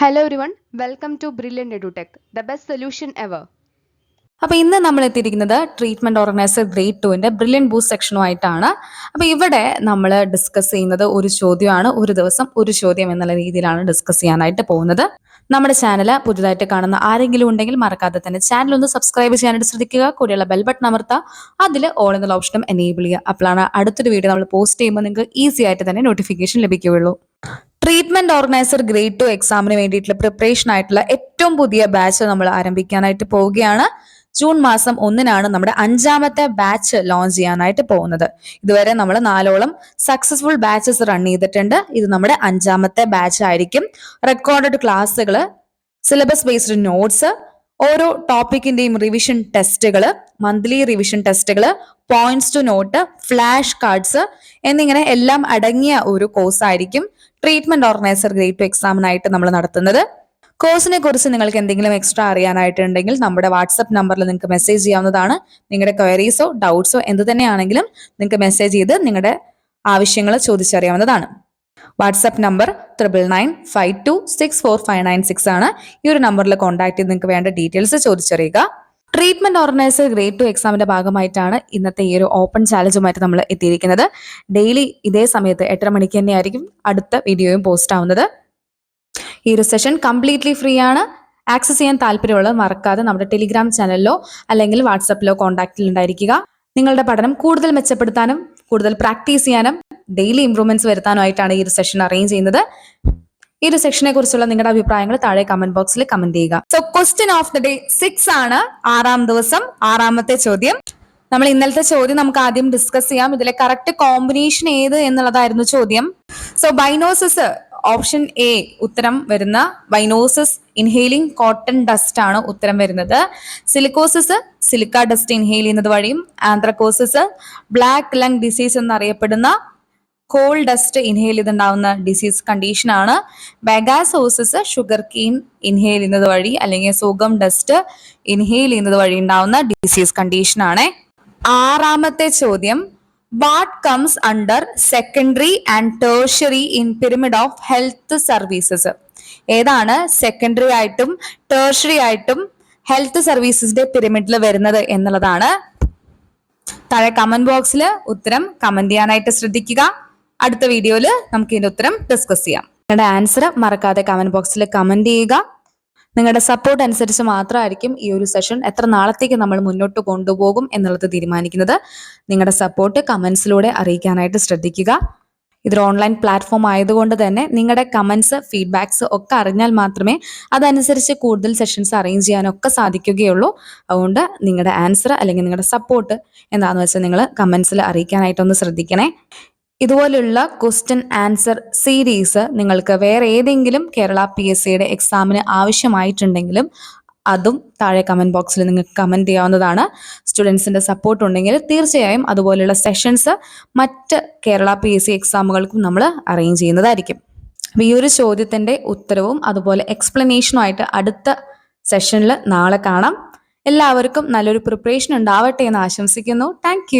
Hello everyone, welcome to Brilliant EduTech, the best solution ever. അപ്പോൾ ഇന്ന് നമ്മൾ എത്തിയിരിക്കുന്നത് treatment organiser grade 2 brilliant boost സെക്ഷനുമായിട്ടാണ്. അപ്പോൾ ഇവിടെ നമ്മൾ ഡിസ്കസ് ചെയ്യുന്നത് ഒരു ചോദ്യമാണ്, ഒരു ദിവസം ഒരു ചോദ്യം എന്നുള്ള രീതിയിലാണ് ഡിസ്കസ് ചെയ്യാനായിട്ട് പോകുന്നത്. നമ്മുടെ ചാനൽ പുതുതായിട്ട് കാണുന്ന ആരെങ്കിലും ഉണ്ടെങ്കിൽ മറക്കാതെ തന്നെ ചാനൽ ഒന്ന് സബ്സ്ക്രൈബ് ചെയ്യാനായിട്ട് ശ്രദ്ധിക്കുക. കൂടെയുള്ള ബെൽ ബട്ടൺ അമർത്തുക, അതിൽ ഓൾ എന്നുള്ള ഓപ്ഷനും എനേബിൾ ചെയ്യുക. അപ്പോഴാണ് അടുത്തൊരു വീഡിയോ നമ്മൾ പോസ്റ്റ് ചെയ്യുമ്പോൾ നിങ്ങൾക്ക് ഈസി ആയിട്ട് തന്നെ നോട്ടിഫിക്കേഷൻ ലഭിക്കുകയുള്ളൂ. ട്രീറ്റ്മെന്റ് ഓർഗനൈസർ ഗ്രേഡ് 2 എക്സാമിന് വേണ്ടിയിട്ടുള്ള പ്രിപ്പറേഷൻ ആയിട്ടുള്ള ഏറ്റവും പുതിയ ബാച്ച് നമ്മൾ ആരംഭിക്കാനായിട്ട് പോവുകയാണ്. ജൂൺ മാസം 1-നാണ് നമ്മുടെ 5ാമത്തെ ബാച്ച് ലോഞ്ച് ചെയ്യാനായിട്ട് പോകുന്നത്. ഇതുവരെ നമ്മൾ 4ഓളം സക്സസ്ഫുൾ ബാച്ചസ് റൺ ചെയ്തിട്ടുണ്ട്. ഇത് നമ്മുടെ 5ാമത്തെ ബാച്ച് ആയിരിക്കും. റെക്കോർഡഡ് ക്ലാസ്സുകൾ, സിലബസ് ബേസ്ഡ് നോട്ട്സ്, ഓരോ ടോപ്പിക്കിന്റെയും റിവിഷൻ ടെസ്റ്റുകൾ, മന്ത്ലി റിവിഷൻ ടെസ്റ്റുകൾ, points to note, flash cards എന്നിങ്ങനെ എല്ലാം അടങ്ങിയ ഒരു കോഴ്സ് ആയിരിക്കും ട്രീറ്റ്മെന്റ് ഓർഗനൈസർ ഗ്രേഡ് 2 എക്സാമിനായിട്ട് നമ്മൾ നടത്തുന്നത്. കോഴ്സിനെ കുറിച്ച് നിങ്ങൾക്ക് എന്തെങ്കിലും എക്സ്ട്രാ അറിയാനായിട്ടുണ്ടെങ്കിൽ നമ്മുടെ വാട്സപ്പ് നമ്പറിൽ നിങ്ങൾക്ക് മെസ്സേജ് ചെയ്യാവുന്നതാണ്. നിങ്ങളുടെ ക്വയറീസോ ഡൗട്ട്സോ എന്ത് തന്നെയാണെങ്കിലും നിങ്ങൾക്ക് മെസ്സേജ് ചെയ്ത് നിങ്ങളുടെ ആവശ്യങ്ങൾ ചോദിച്ചറിയാവുന്നതാണ്. വാട്സപ്പ് നമ്പർ 9995264596 ആണ്. ഈ ഒരു നമ്പറിൽ കോൺടാക്ട് ചെയ്ത് നിങ്ങൾക്ക് വേണ്ട ഡീറ്റെയിൽസ് ചോദിച്ചറിയുക. ട്രീറ്റ്മെന്റ് ഓർഗനൈസർ ഗ്രേഡ് 2 എക്സാമിന്റെ ഭാഗമായിട്ടാണ് ഇന്നത്തെ ഈ ഒരു ഓപ്പൺ ചാലഞ്ചുമായിട്ട് നമ്മൾ എത്തിയിരിക്കുന്നത്. ഡെയിലി ഇതേ സമയത്ത് 8:30 മണിക്ക് തന്നെയായിരിക്കും അടുത്ത വീഡിയോയും പോസ്റ്റ് ആവുന്നത്. ഈ ഒരു സെഷൻ കംപ്ലീറ്റ്ലി ഫ്രീ ആണ്. ആക്സസ് ചെയ്യാൻ താല്പര്യമുള്ളത് മറക്കാതെ നമ്മുടെ ടെലിഗ്രാം ചാനലിലോ അല്ലെങ്കിൽ വാട്സപ്പിലോ കോൺടാക്റ്റിൽ ഉണ്ടായിരിക്കുക. നിങ്ങളുടെ പഠനം കൂടുതൽ മെച്ചപ്പെടുത്താനും കൂടുതൽ പ്രാക്ടീസ് ചെയ്യാനും ഡെയിലി ഇംപ്രൂവ്മെന്റ്സ് വരുത്താനുമായിട്ടാണ് ഈ ഒരു സെഷൻ അറേഞ്ച് ചെയ്യുന്നത്. ഈ ഒരു സെക്ഷനെ കുറിച്ചുള്ള നിങ്ങളുടെ അഭിപ്രായങ്ങൾ താഴെ കമന്റ് ബോക്സിൽ കമന്റ് ചെയ്യുക. So question of the day 6 ആണ്. 6ാം ദിവസം 6ാമത്തെ ചോദ്യം. നമ്മൾ ഇന്നലത്തെ ചോദ്യം നമുക്ക് ആദ്യം ഡിസ്കസ് ചെയ്യാം. ഇതിലെ കറക്റ്റ് കോമ്പിനേഷൻ ഏത് എന്നുള്ളതായിരുന്നു ചോദ്യം. സോ ബൈനോസിസ് ഓപ്ഷൻ എ ഉത്തരം വരുന്ന ബൈനോസിസ് ഇൻഹെയിലിംഗ് കോട്ടൺ ഡസ്റ്റ് ആണ് ഉത്തരം വരുന്നത്. സിലിക്കോസിസ് സിലിക്ക ഡസ്റ്റ് ഇൻഹെയിൽ ചെയ്യുന്നത് വഴിയും, ആന്ത്രക്കോസിസ് ബ്ലാക്ക് ലങ് ഡിസീസ് എന്നറിയപ്പെടുന്ന കോൾ ഡസ്റ്റ് ഇൻഹെയിൽ ചെയ്തുണ്ടാവുന്ന ഡിസീസ് കണ്ടീഷൻ ആണ്. ബെഗാസോസിസ് ഷുഗർ കെയിൻ ഇൻഹെയിൽ ചെയ്യുന്നത് വഴി അല്ലെങ്കിൽ സുഗം ഡസ്റ്റ് ഇൻഹെയിൽ ചെയ്യുന്നത് വഴി ഉണ്ടാവുന്ന ഡിസീസ് കണ്ടീഷൻ ആണ്. 6ാമത്തെ ചോദ്യം, what comes under secondary and tertiary in pyramid of health services? ഏതാണ് സെക്കൻഡറി ആയിട്ടും ടേർഷ്യറി ആയിട്ടും ഹെൽത്ത് സർവീസസിന്റെ പിരമിഡിൽ വരുന്നത് എന്നുള്ളതാണ്. താഴെ കമന്റ് ബോക്സിൽ ഉത്തരം കമന്റ് ചെയ്യാനായിട്ട് ശ്രദ്ധിക്കുക. അടുത്ത വീഡിയോയിൽ നമുക്ക് ഇതിന്റെ ഉത്തരം ഡിസ്കസ് ചെയ്യാം. നിങ്ങളുടെ ആൻസർ മറക്കാതെ കമന്റ് ബോക്സിൽ കമന്റ് ചെയ്യുക. നിങ്ങളുടെ സപ്പോർട്ട് അനുസരിച്ച് മാത്രമായിരിക്കും ഈ ഒരു സെഷൻ എത്ര നാളത്തേക്ക് നമ്മൾ മുന്നോട്ട് കൊണ്ടുപോകും എന്നുള്ളത് തീരുമാനിക്കുന്നത്. നിങ്ങളുടെ സപ്പോർട്ട് കമന്റ്സിലൂടെ അറിയിക്കാനായിട്ട് ശ്രദ്ധിക്കുക. ഇതൊരു ഓൺലൈൻ പ്ലാറ്റ്ഫോം ആയതുകൊണ്ട് തന്നെ നിങ്ങളുടെ കമന്റ്സ്, ഫീഡ്ബാക്സ് ഒക്കെ അറിഞ്ഞാൽ മാത്രമേ അതനുസരിച്ച് കൂടുതൽ സെഷൻസ് അറേഞ്ച് ചെയ്യാനൊക്കെ സാധിക്കുകയുള്ളൂ. അതുകൊണ്ട് നിങ്ങളുടെ ആൻസർ അല്ലെങ്കിൽ നിങ്ങളുടെ സപ്പോർട്ട് എന്താണെന്ന് വെച്ചാൽ നിങ്ങൾ കമന്റ്സിൽ അറിയിക്കാനായിട്ടൊന്ന് ശ്രദ്ധിക്കണേ. ഇതുപോലുള്ള ക്വസ്റ്റ്യൻ ആൻസർ സീരീസ് നിങ്ങൾക്ക് വേറെ ഏതെങ്കിലും കേരള PSCയുടെ എക്സാമിന് ആവശ്യമായിട്ടുണ്ടെങ്കിലും അതും താഴെ കമന്റ് ബോക്സിൽ നിങ്ങൾക്ക് കമന്റ് ചെയ്യാവുന്നതാണ്. സ്റ്റുഡൻസിന്റെ സപ്പോർട്ട് ഉണ്ടെങ്കിൽ തീർച്ചയായും അതുപോലെയുള്ള സെഷൻസ് മറ്റ് കേരള PSC എക്സാമുകൾക്കും നമ്മൾ അറേഞ്ച് ചെയ്യുന്നതായിരിക്കും. അപ്പോൾ ഈ ഒരു ചോദ്യത്തിന്റെ ഉത്തരവും അതുപോലെ എക്സ്പ്ലനേഷനുമായിട്ട് അടുത്ത സെഷനിൽ നാളെ കാണാം. എല്ലാവർക്കും നല്ലൊരു പ്രിപ്പറേഷൻ ഉണ്ടാവട്ടെ എന്ന് ആശംസിക്കുന്നു. താങ്ക്